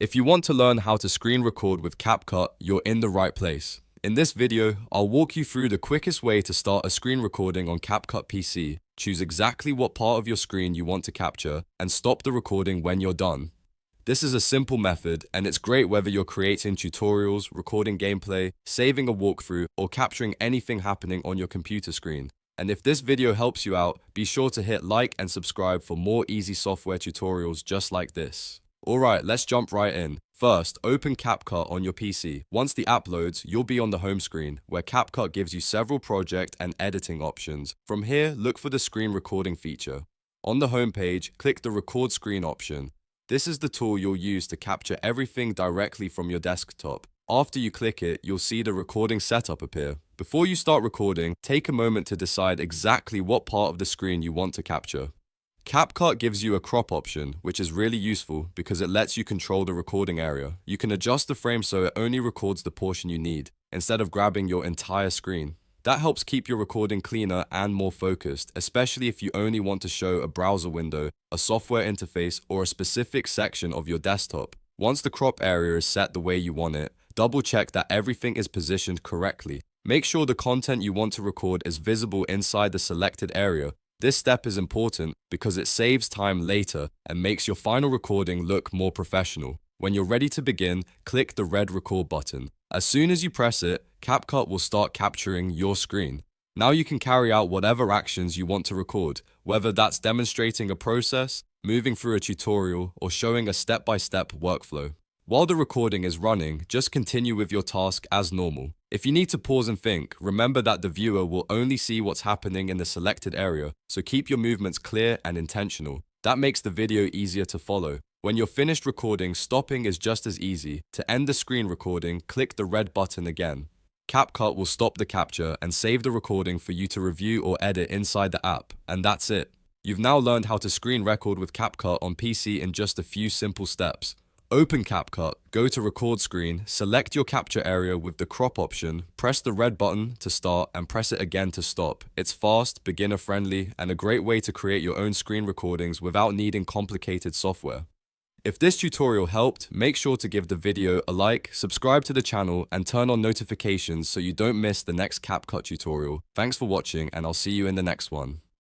If you want to learn how to screen record with CapCut, you're in the right place. In this video, I'll walk you through the quickest way to start a screen recording on CapCut PC. Choose exactly what part of your screen you want to capture and stop the recording when you're done. This is a simple method, and it's great whether you're creating tutorials, recording gameplay, saving a walkthrough, or capturing anything happening on your computer screen. And if this video helps you out, be sure to hit like and subscribe for more easy software tutorials just like this. Alright, let's jump right in. First, open CapCut on your PC. Once the app loads, you'll be on the home screen, where CapCut gives you several project and editing options. From here, look for the screen recording feature. On the home page, click the record screen option. This is the tool you'll use to capture everything directly from your desktop. After you click it, you'll see the recording setup appear. Before you start recording, take a moment to decide exactly what part of the screen you want to capture. CapCut gives you a crop option, which is really useful because it lets you control the recording area. You can adjust the frame so it only records the portion you need, instead of grabbing your entire screen. That helps keep your recording cleaner and more focused, especially if you only want to show a browser window, a software interface, or a specific section of your desktop. Once the crop area is set the way you want it, double check that everything is positioned correctly. Make sure the content you want to record is visible inside the selected area. This step is important because it saves time later and makes your final recording look more professional. When you're ready to begin, click the red record button. As soon as you press it, CapCut will start capturing your screen. Now you can carry out whatever actions you want to record, whether that's demonstrating a process, moving through a tutorial, or showing a step-by-step workflow. While the recording is running, just continue with your task as normal. If you need to pause and think, remember that the viewer will only see what's happening in the selected area, so keep your movements clear and intentional. That makes the video easier to follow. When you're finished recording, stopping is just as easy. To end the screen recording, click the red button again. CapCut will stop the capture and save the recording for you to review or edit inside the app, and that's it. You've now learned how to screen record with CapCut on PC in just a few simple steps. Open CapCut, go to record screen, select your capture area with the crop option, press the red button to start and press it again to stop. It's fast, beginner friendly, and a great way to create your own screen recordings without needing complicated software. If this tutorial helped, make sure to give the video a like, subscribe to the channel, and turn on notifications so you don't miss the next CapCut tutorial. Thanks for watching, and I'll see you in the next one.